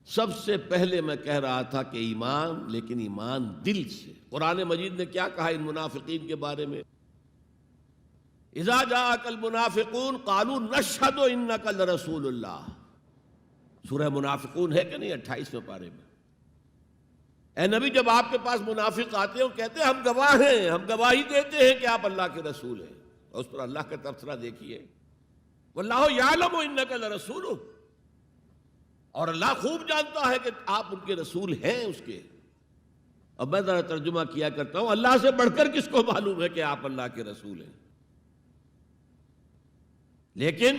سب سے پہلے میں کہہ رہا تھا کہ ایمان، لیکن ایمان دل سے۔ قرآن مجید نے کیا کہا ان منافقین کے بارے میں؟ اذا جاءک المنافقون قالوا نشہد انک لرسول اللہ۔ سورہ منافقون ہے کہ نہیں 28ویں پارے میں؟ اے نبی، جب آپ کے پاس منافق آتے ہیں وہ کہتے ہیں ہم گواہ ہیں، ہم گواہی دیتے ہیں کہ آپ اللہ کے رسول ہیں، اور اس پر اللہ کا تبصرہ دیکھیے، واللہ یعلم انک لرسولہ، اور اللہ خوب جانتا ہے کہ آپ ان کے رسول ہیں اس کے۔ اب میں ذرا ترجمہ کیا کرتا ہوں، اللہ سے بڑھ کر کس کو معلوم ہے کہ آپ اللہ کے رسول ہیں؟ لیکن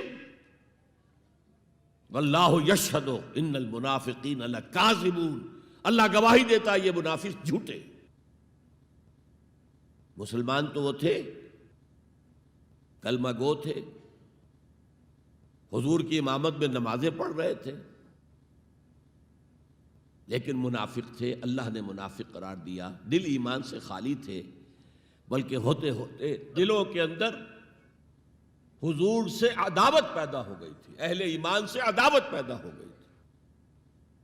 واللہ یشہد ان المنافقین لکاذبون، اللہ گواہی دیتا ہے یہ منافق جھوٹے۔ مسلمان تو وہ تھے، کلمہ گو تھے، حضور کی امامت میں نمازیں پڑھ رہے تھے، لیکن منافق تھے۔ اللہ نے منافق قرار دیا، دل ایمان سے خالی تھے، بلکہ ہوتے ہوتے دلوں کے اندر حضور سے عداوت پیدا ہو گئی تھی، اہل ایمان سے عداوت پیدا ہو گئی تھی۔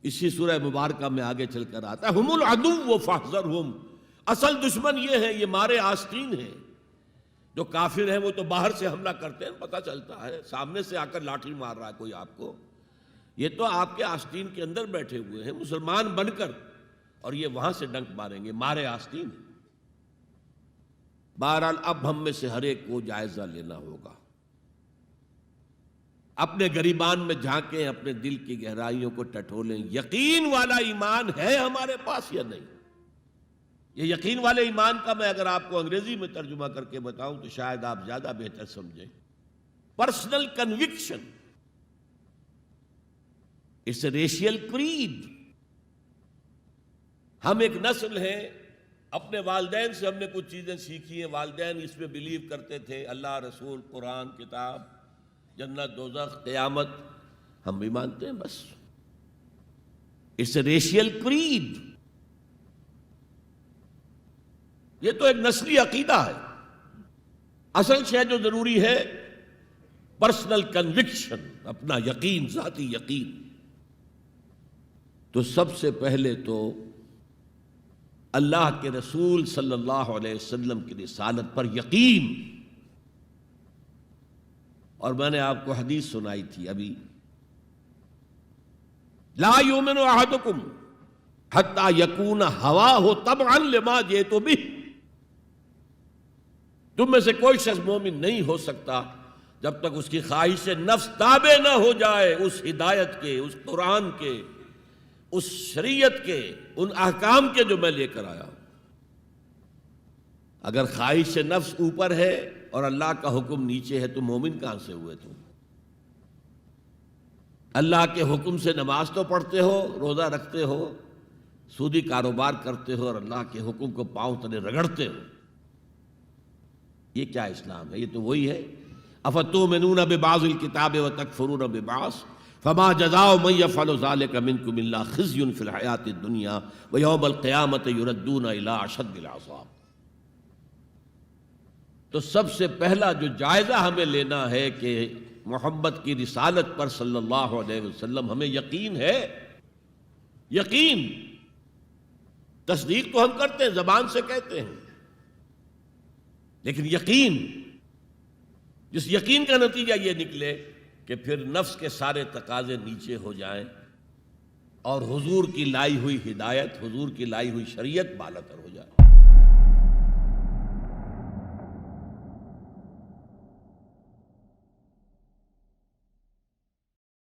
اسی سورہ مبارکہ میں آگے چل کر آتا ہے ہم العدو فاحذرہم، اصل دشمن یہ ہیں، یہ مارے آستین ہیں۔ جو کافر ہیں وہ تو باہر سے حملہ کرتے ہیں، پتہ چلتا ہے، سامنے سے آ کر لاٹھی مار رہا ہے کوئی آپ کو، یہ تو آپ کے آستین کے اندر بیٹھے ہوئے ہیں مسلمان بن کر، اور یہ وہاں سے ڈنک ماریں گے، مارے آستین۔ بہرحال اب ہم میں سے ہر ایک کو جائزہ لینا ہوگا، اپنے گریبان میں جھانکیں، اپنے دل کی گہرائیوں کو ٹٹولیں، یقین والا ایمان ہے ہمارے پاس یا نہیں؟ یہ یقین والے ایمان کا میں اگر آپ کو انگریزی میں ترجمہ کر کے بتاؤں تو شاید آپ زیادہ بہتر سمجھیں۔ Personal conviction, it's a racial creed. ہم ایک نسل ہیں، اپنے والدین سے ہم نے کچھ چیزیں سیکھی ہیں، والدین اس میں بلیو کرتے تھے، اللہ، رسول، قرآن، کتاب، جنت، دوزخ، قیامت، ہم بھی مانتے ہیں، بس اٹس اے ریشیل کریڈ۔ یہ تو ایک نسلی عقیدہ ہے۔ اصل شے جو ضروری ہے پرسنل کنوکشن، اپنا یقین، ذاتی یقین۔ تو سب سے پہلے تو اللہ کے رسول صلی اللہ علیہ وسلم کی رسالت پر یقین۔ اور میں نے آپ کو حدیث سنائی تھی ابھی، لا یؤمن احدکم حتی یکون ہواہ تبعا لما جئت بہ۔ تم میں سے کوئی شخص مومن نہیں ہو سکتا جب تک اس کی خواہش نفس تابع نہ ہو جائے اس ہدایت کے، اس قرآن کے، اس شریعت کے، ان احکام کے جو میں لے کر آیا ہوں۔ اگر خواہش نفس اوپر ہے اور اللہ کا حکم نیچے ہے تو مومن کہاں سے ہوئے تم؟ اللہ کے حکم سے نماز تو پڑھتے ہو، روزہ رکھتے ہو، سودی کاروبار کرتے ہو، اور اللہ کے حکم کو پاؤں تلے رگڑتے ہو۔ یہ کیا اسلام ہے؟ یہ تو وہی ہے، افتؤمنون ببعض الکتاب وتکفرون ببعض فما جزاء من يفعل ذلك منكم الا خزي في الحياة الدنيا ويوم القيامة يردون الى اشد العذاب۔ تو سب سے پہلا جو جائزہ ہمیں لینا ہے کہ محمد کی رسالت پر صلی اللہ علیہ وسلم ہمیں یقین ہے۔ یقین، تصدیق تو ہم کرتے ہیں، زبان سے کہتے ہیں، لیکن یقین، جس یقین کا نتیجہ یہ نکلے کہ پھر نفس کے سارے تقاضے نیچے ہو جائیں اور حضور کی لائی ہوئی ہدایت، حضور کی لائی ہوئی شریعت بالاتر ہو جائے۔